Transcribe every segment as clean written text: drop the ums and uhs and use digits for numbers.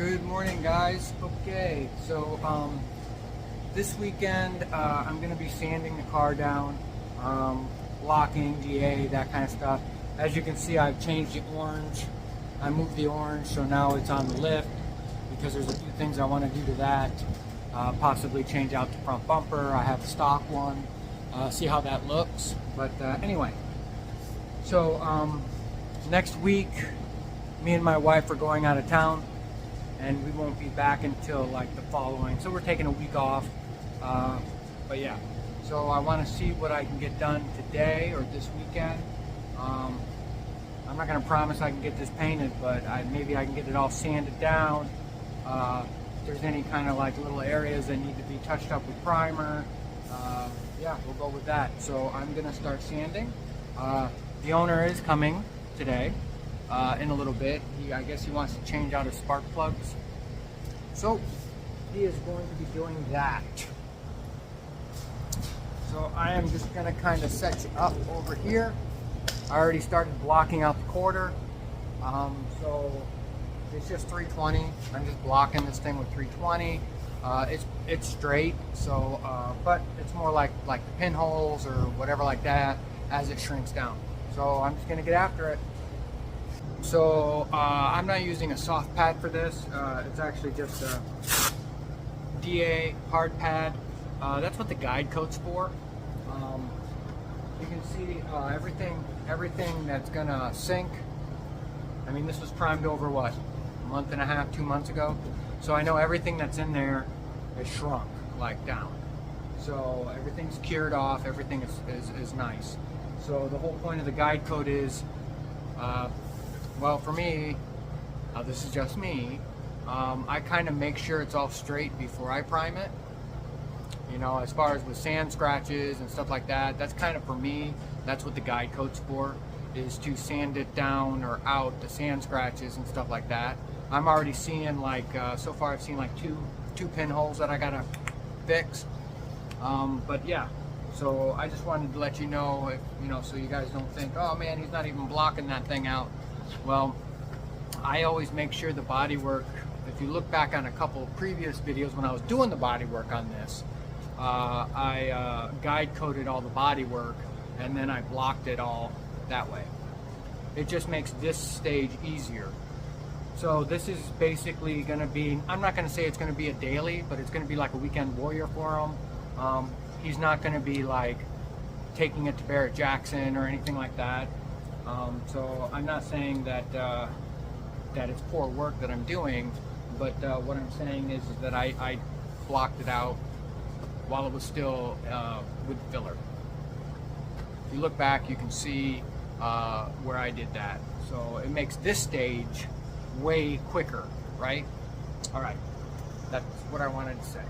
Good morning, guys. Okay, so this weekend I'm going to be sanding the car down, locking, GA, that kind of stuff. As you can see, I've changed the orange. I moved the orange, so now it's on the lift because there's a few things I want to do to that. Possibly change out the front bumper. I have a stock one. See how that looks. But anyway, so next week, me and my wife are going out of town, and we won't be back until like the following. So we're taking a week off. But yeah, so I want to see what I can get done today or this weekend. I'm not going to promise I can get this painted, but maybe I can get it all sanded down. If there's any kind of like little areas that need to be touched up with primer, yeah, we'll go with that. So I'm going to start sanding. The owner is coming today. In a little bit. I guess he wants to change out his spark plugs. So he is going to be doing that. So I am just going to kind of set you up over here. I already started blocking out the quarter. So it's just 320. I'm just blocking this thing with 320. It's straight, so but it's more like the pinholes or whatever like that as it shrinks down. So I'm just going to get after it. So I'm not using a soft pad for this. It's actually just a DA hard pad. That's what the guide coat's for. You can see everything that's gonna sink. I mean, this was primed over what, a month and a half, 2 months ago. So I know everything that's in there is shrunk like down. So everything's cured off. Everything is nice. So the whole point of the guide coat is. Well, for me, this is just me, I kind of make sure it's all straight before I prime it. You know, as far as with sand scratches and stuff like that, that's kind of for me, that's what the guide coat's for, is to sand it down or out the sand scratches and stuff like that. I'm already seeing like, so far I've seen like two pinholes that I gotta fix. But yeah, so I just wanted to let you know, if, you know, so you guys don't think, oh man, he's not even blocking that thing out. Well, I always make sure the body work, if you look back on a couple of previous videos when I was doing the body work on this, I guide coated all the body work and then I blocked it all that way. It just makes this stage easier. So this is basically going to be, I'm not going to say it's going to be a daily, but it's going to be like a weekend warrior for him. He's not going to be like taking it to Barrett Jackson or anything like that. So I'm not saying that that it's poor work that I'm doing, but what I'm saying is that I blocked it out while it was still with filler. If you look back, you can see where I did that. So it makes this stage way quicker, right? All right, that's what I wanted to say.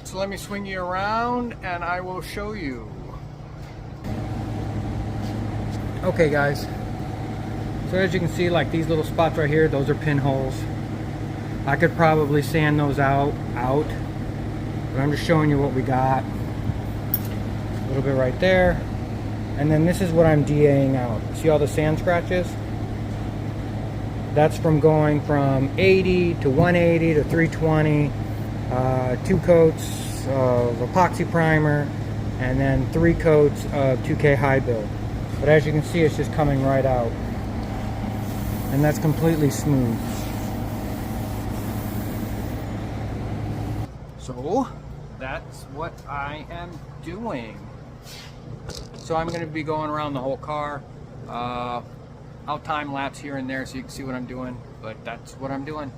So let me swing you around and I will show you. Okay guys, so as you can see, like these little spots right here, those are pinholes. I could probably sand those out, but I'm just showing you what we got. A little bit right there. And then this is what I'm DAing out. See all the sand scratches? That's from going from 80 to 180 to 320. 2 coats of epoxy primer and then 3 coats of 2K high build. But as you can see, it's just coming right out, and that's completely smooth. So that's what I am doing. So I'm going to be going around the whole car. I'll time lapse here and there so you can see what I'm doing, but that's what I'm doing.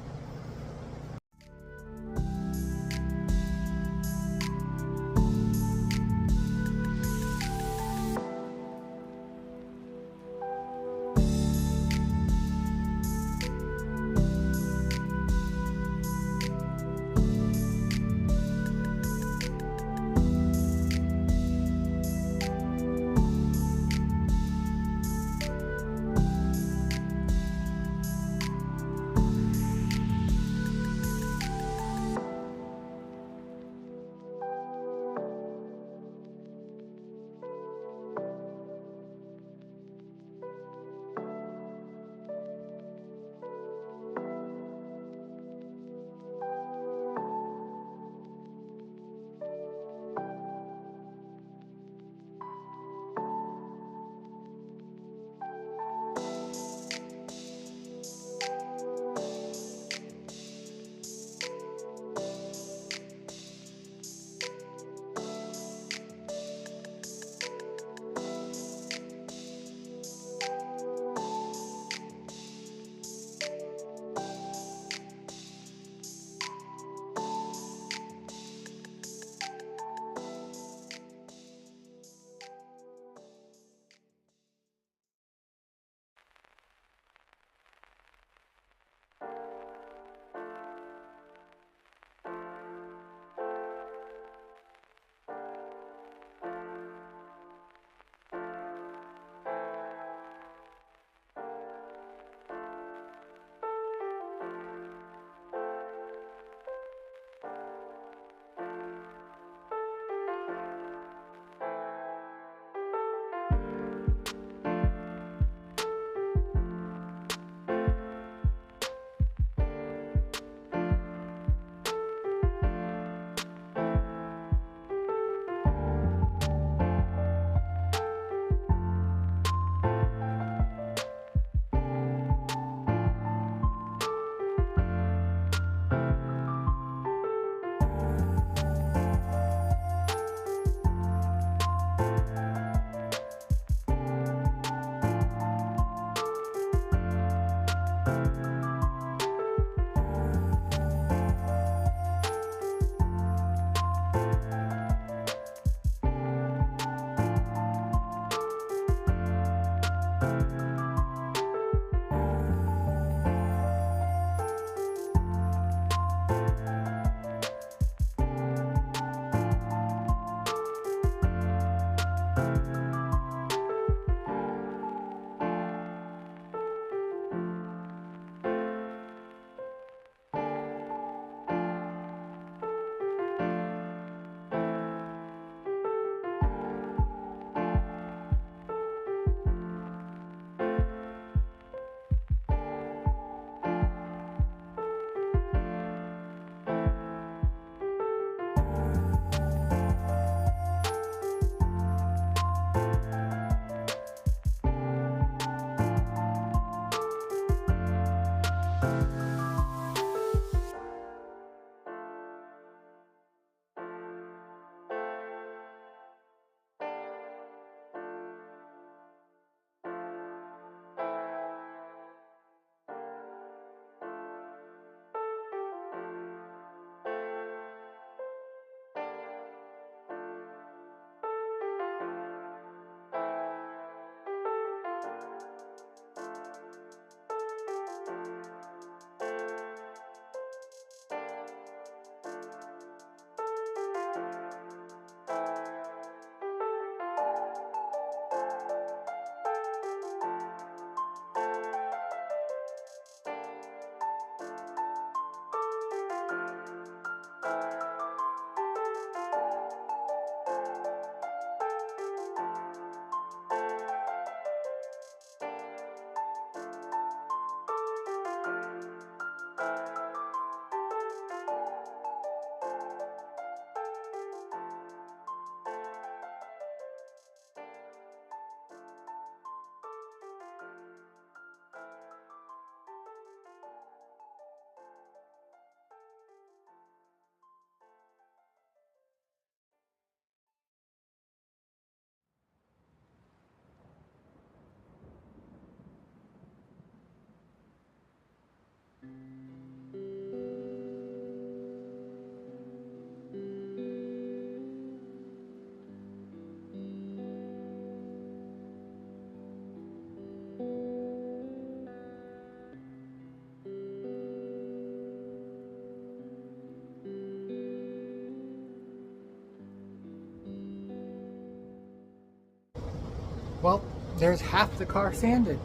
Well, there's half the car sanded.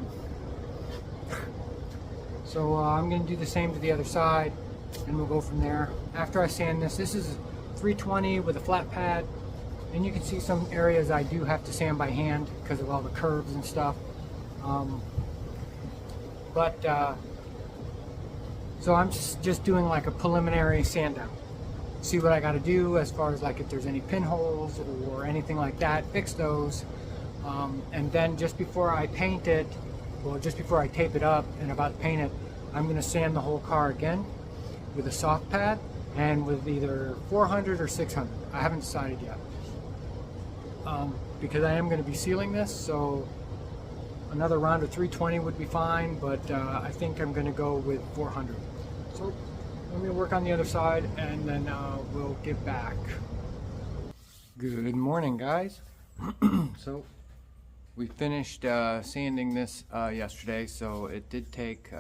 So I'm going to do the same to the other side, and we'll go from there. After I sand this, this is 320 with a flat pad, and you can see some areas I do have to sand by hand because of all the curves and stuff. So I'm just doing like a preliminary sand down. See what I got to do as far as like if there's any pinholes or anything like that, fix those. And then just before I paint it, well, just before I tape it up and about to paint it, I'm going to sand the whole car again with a soft pad and with either 400 or 600. I haven't decided yet. Because I am going to be sealing this, so another round of 320 would be fine, but I think I'm going to go with 400. So let me work on the other side and then we'll get back. Good morning, guys. So we finished sanding this yesterday, so it did take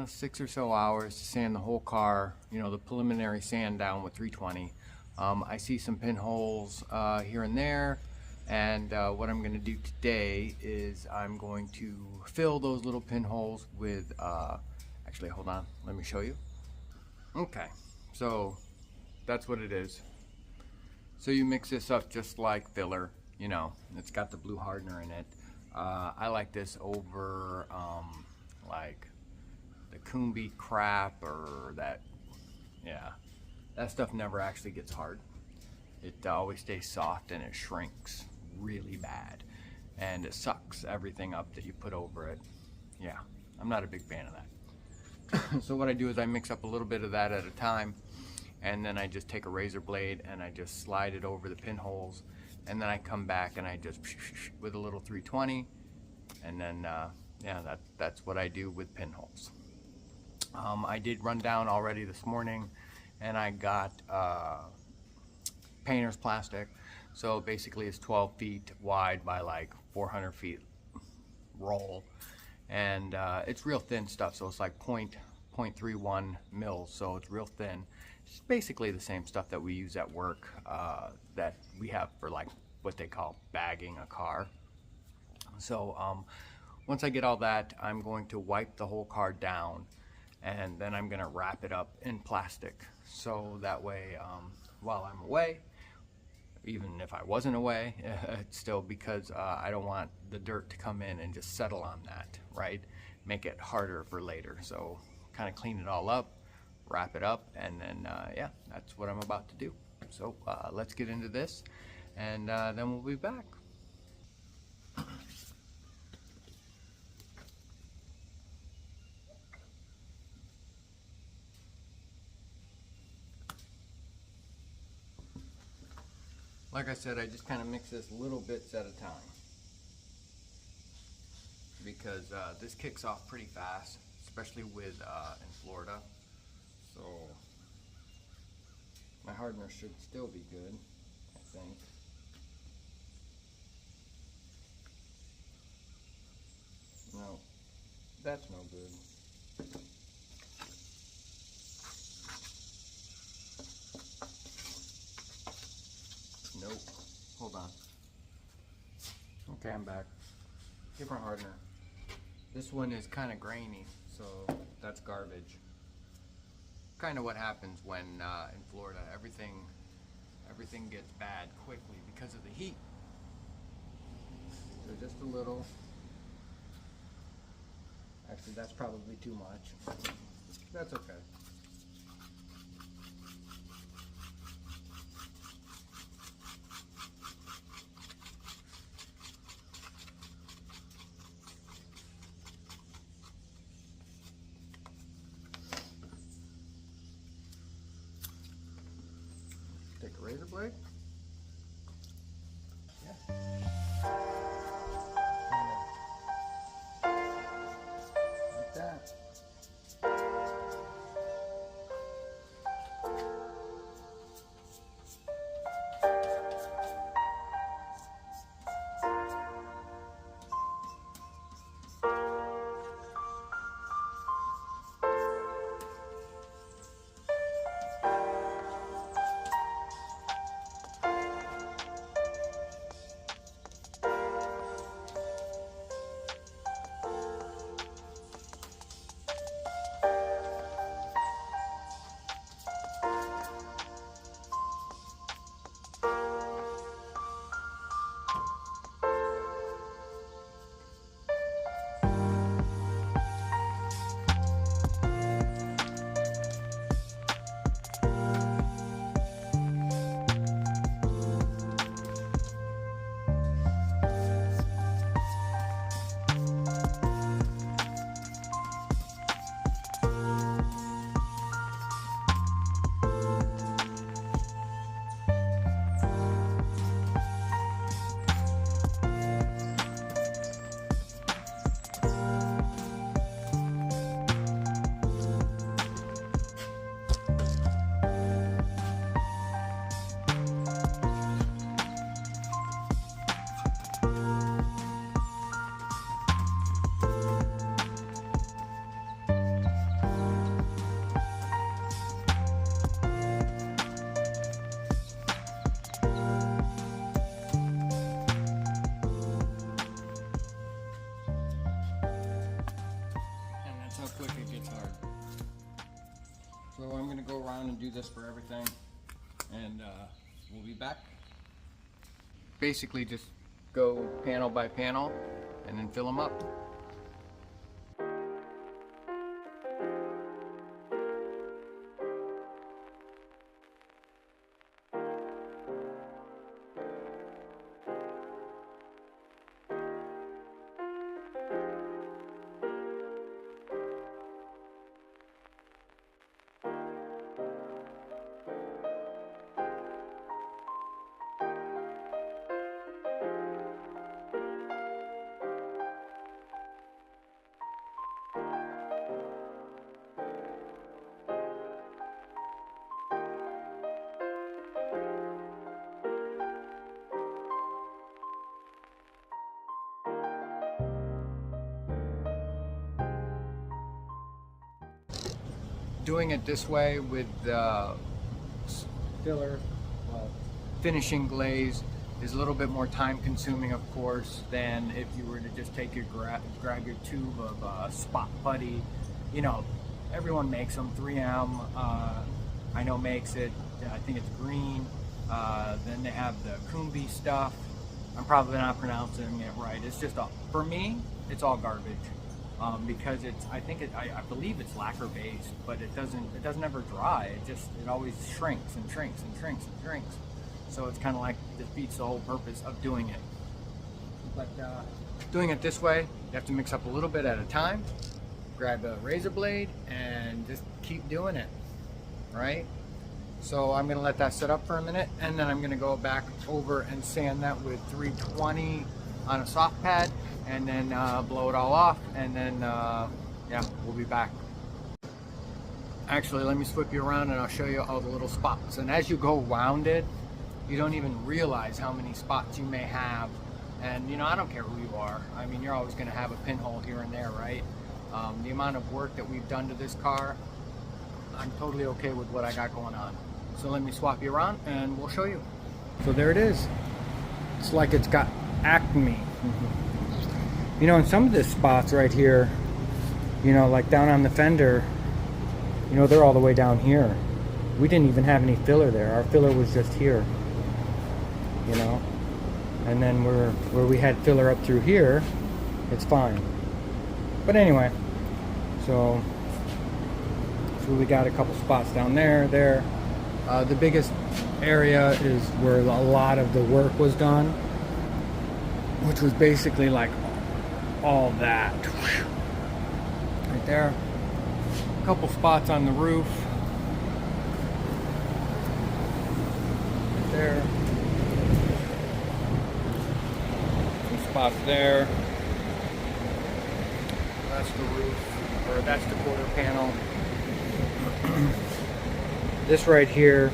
6 or so hours to sand the whole car, you know, the preliminary sand down with 320. I see some pinholes here and there, and what I'm going to do today is I'm going to fill those little pinholes with, actually hold on, let me show you. Okay, so that's what it is. So you mix this up just like filler, you know, it's got the blue hardener in it. I like this over like the Coombe crap or that, yeah, that stuff never actually gets hard. It always stays soft and it shrinks really bad, and it sucks everything up that you put over it. Yeah, I'm not a big fan of that. So what I do is I mix up a little bit of that at a time, and then I just take a razor blade and I just slide it over the pinholes, and then I come back and I just with a little 320, and then yeah, that's what I do with pinholes. I did run down already this morning and I got painter's plastic. So basically it's 12 feet wide by like 400 feet roll, and it's real thin stuff, so it's like 0.31 mils, so it's real thin. It's basically the same stuff that we use at work, that we have for like what they call bagging a car. So once I get all that, I'm going to wipe the whole car down, and then I'm gonna wrap it up in plastic, so that way while I'm away, even if I wasn't away, it's still, because I don't want the dirt to come in and just settle on that, right? Make it harder for later. So kind of clean it all up, wrap it up, and then yeah, that's what I'm about to do. So let's get into this, and then we'll be back. Like I said, I just kind of mix this little bits at a time, because this kicks off pretty fast, especially with in Florida. So my hardener should still be good, I think. No, that's no good. Nope. Hold on. Okay, I'm back. Different hardener. This one is kind of grainy, so that's garbage. Kind of what happens when in Florida, everything gets bad quickly because of the heat. So just a little. Actually, that's probably too much. That's okay. Take a razor blade. Yeah. Like that. quick it gets hard. So I'm gonna go around and do this for everything, and we'll be back. Basically just go panel by panel and then fill them up. Doing it this way with filler, finishing glaze is a little bit more time consuming, of course, than if you were to just take your grab your tube of spot putty. You know, everyone makes them. 3M, I know makes it. I think it's green. Then they have the Kumbi stuff. I'm probably not pronouncing it right. It's just for me, it's all garbage. Because it's, I believe it's lacquer based, but it doesn't ever dry. It always shrinks and shrinks and shrinks and shrinks. So it's kind of like defeats the whole purpose of doing it. But doing it this way, you have to mix up a little bit at a time. Grab a razor blade and just keep doing it, right? So I'm gonna let that sit up for a minute, and then I'm gonna go back over and sand that with 320 on a soft pad, and then blow it all off, and then yeah, we'll be back. Actually, let me flip you around and I'll show you all the little spots. And as you go around it, you don't even realize how many spots you may have. And you know, I don't care who you are. I mean, you're always gonna have a pinhole here and there, right? The amount of work that we've done to this car, I'm totally okay with what I got going on. So let me swap you around and we'll show you. So there it is. It's like it's got acme. You know, in some of the spots right here, you know, like down on the fender, you know, they're all the way down here. We didn't even have any filler there. Our filler was just here, you know. And then where we had filler up through here, it's fine. But anyway, so we got a couple spots down there. The biggest area is where a lot of the work was done, which was basically like all that right there. A couple spots on the roof right there, some spots there. That's the roof, or that's the quarter panel. This right here,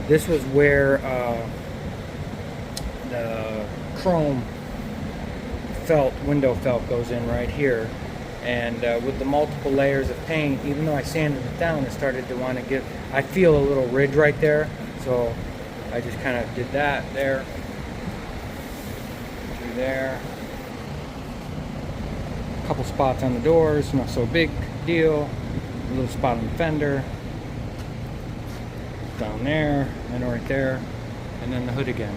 this was where the chrome felt, window felt, goes in right here. And with the multiple layers of paint, even though I sanded it down, it started to want to get, I feel a little ridge right there, so I just kind of did that there, through there. A couple spots on the doors, not so big deal. A little spot on the fender, down there, and right there, and then the hood again.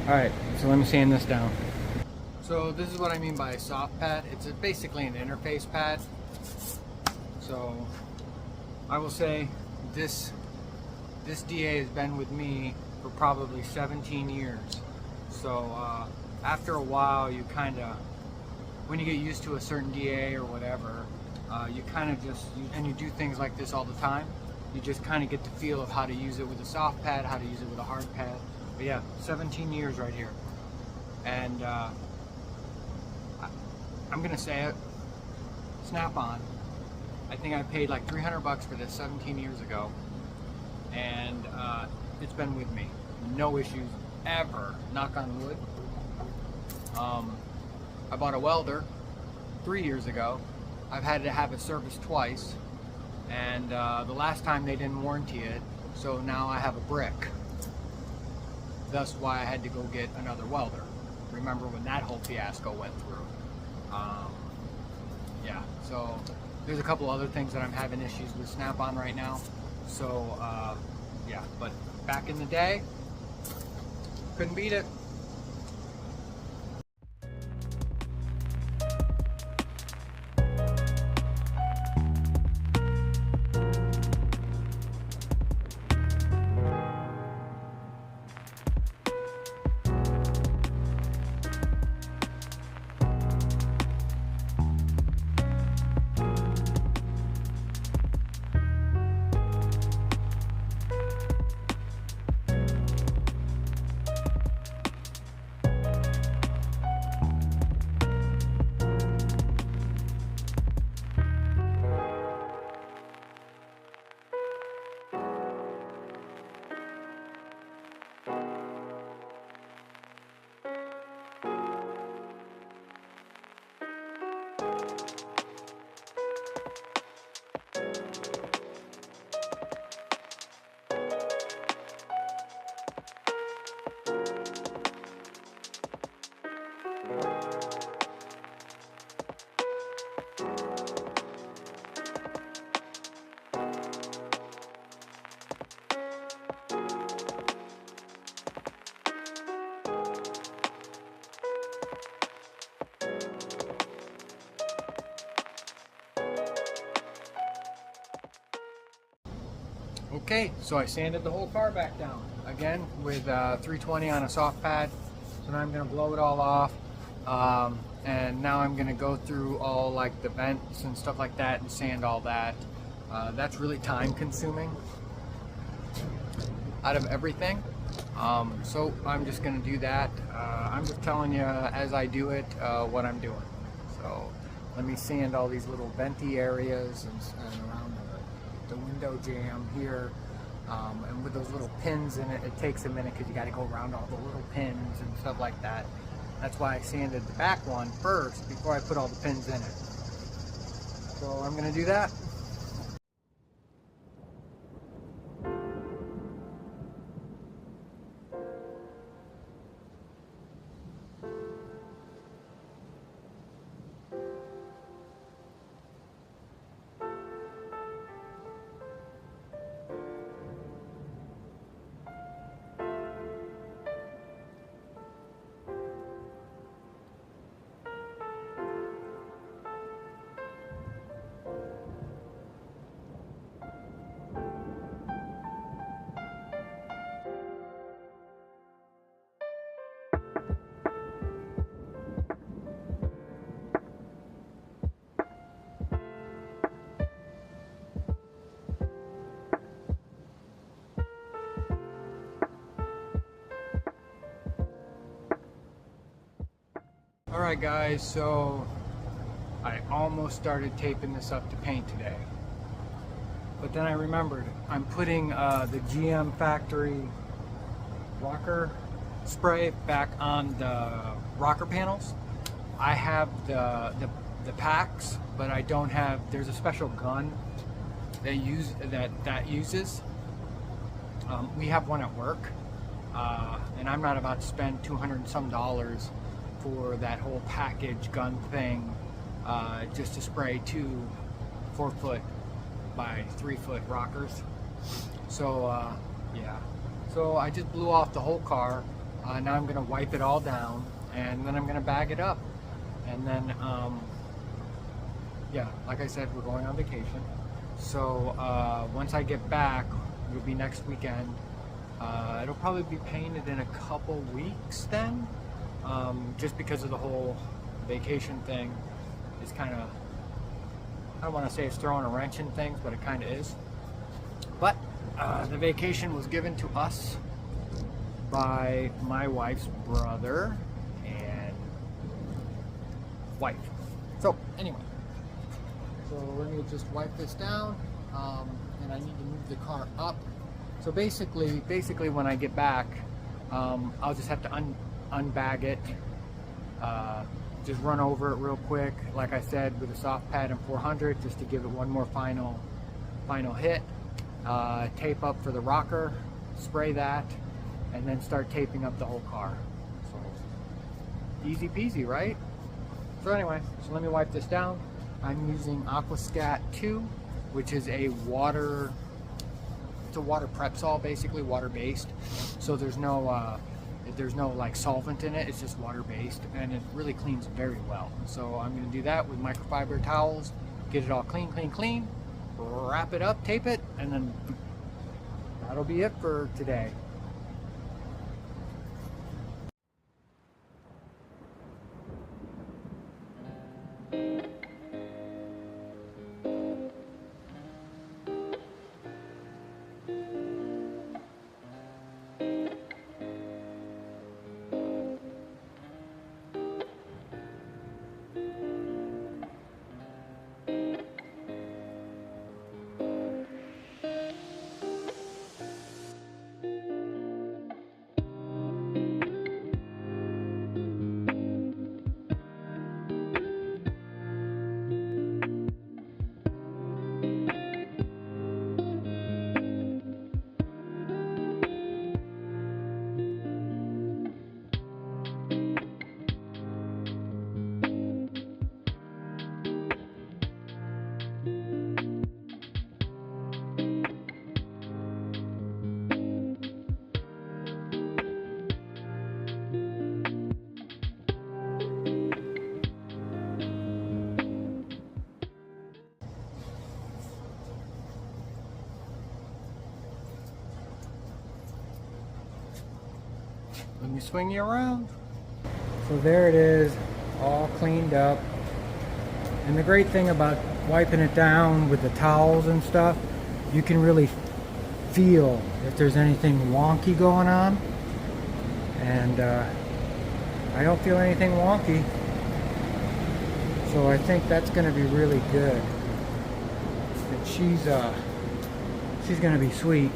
Alright, so let me sand this down. So this is what I mean by a soft pad. It's basically an interface pad. So I will say this DA has been with me for probably 17 years. So after a while, you kind of, when you get used to a certain DA or whatever, you kind of just, and you do things like this all the time, you just kind of get the feel of how to use it with a soft pad, how to use it with a hard pad. But yeah, 17 years right here. And I'm gonna say it, Snap-on. I think I paid like 300 bucks for this 17 years ago, and it's been with me. No issues ever, knock on wood. I bought a welder 3 years ago. I've had to have it serviced twice, and the last time they didn't warranty it, so now I have a brick. That's why I had to go get another welder. Remember when that whole fiasco went through. Yeah, so There's a couple other things that I'm having issues with Snap-on right now. So yeah, but back in the day, couldn't beat it. Okay, so I sanded the whole car back down again with 320 on a soft pad. So now I'm going to blow it all off, and now I'm going to go through all like the vents and stuff like that and sand all that. That's really time consuming out of everything. So I'm just going to do that. I'm just telling you as I do it what I'm doing. So let me sand all these little venty areas and around the window jamb here, and with those little pins in it, it takes a minute because you got to go around all the little pins and stuff like that. That's why I sanded the back one first before I put all the pins in it. So I'm going to do that. Alright guys, so I almost started taping this up to paint today. But then I remembered I'm putting the GM factory rocker spray back on the rocker panels. I have the packs, but I don't have, there's a special gun that uses. We have one at work, and I'm not about to spend $200 and some for that whole package gun thing, just to spray 2 4-foot by 3-foot rockers. So yeah, so I just blew off the whole car. Now I'm gonna wipe it all down, and then I'm gonna bag it up, and then yeah, like I said, we're going on vacation. So once I get back, it'll be next weekend. It'll probably be painted in a couple weeks then. Just because of the whole vacation thing is kind of, I don't want to say it's throwing a wrench in things, but it kind of is. But the vacation was given to us by my wife's brother and wife. So anyway, so let me just wipe this down, and I need to move the car up. So basically when I get back, I'll just have to unbag it, just run over it real quick, like I said, with a soft pad and 400, just to give it one more final hit. Tape up for the rocker, spray that, and then start taping up the whole car. So easy peasy, right? So anyway, so let me wipe this down, I'm using Aquascat 2, which is a water prep sol, basically water based. So there's no like solvent in it. It's just water based, and it really cleans very well. So I'm going to do that with microfiber towels, get it all clean, wrap it up, tape it, and then that'll be it for today. Let me swing you around. So there it is, all cleaned up. And the great thing about wiping it down with the towels and stuff, you can really feel if there's anything wonky going on. And I don't feel anything wonky. So I think that's going to be really good. And she's going to be sweet.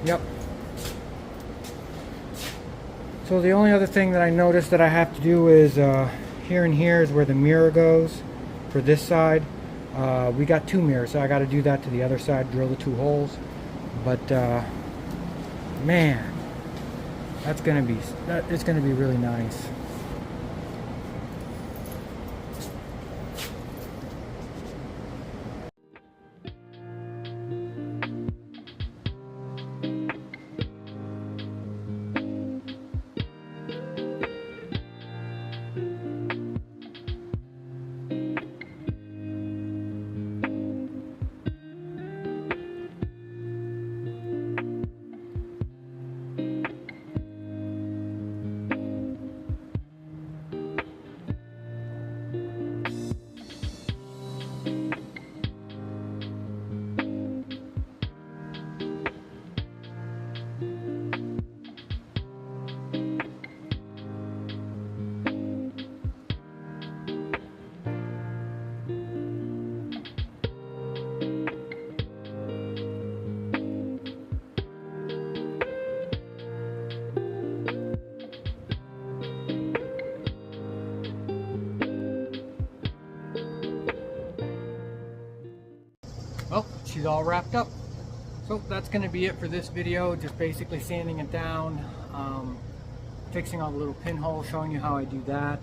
Yep. So the only other thing that I noticed that I have to do is here and here is where the mirror goes for this side. We got 2 mirrors, so I got to do that to the other side, drill the 2 holes. But man, it's gonna be really nice. Well, she's all wrapped up. So that's going to be it for this video. Just basically sanding it down, fixing all the little pinholes, showing you how I do that.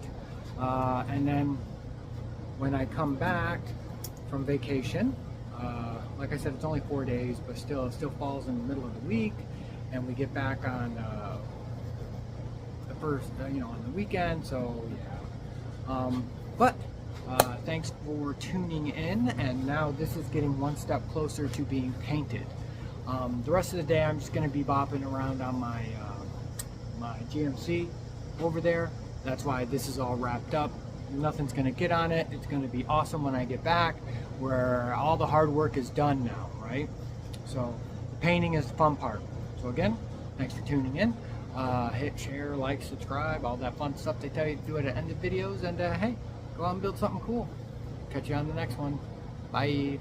And then when I come back from vacation, like I said, it's only 4 days, but still, it still falls in the middle of the week. And we get back on the first, on the weekend. So yeah. But thanks for tuning in, and now this is getting one step closer to being painted. The rest of the day I'm just going to be bopping around on my my GMC over there. That's why this is all wrapped up. Nothing's going to get on it. It's going to be awesome when I get back, where all the hard work is done now, right? So the painting is the fun part. So again, thanks for tuning in. Hit share, like, subscribe, all that fun stuff they tell you to do at the end of videos, and hey, go out and build something cool. Catch you on the next one. Bye.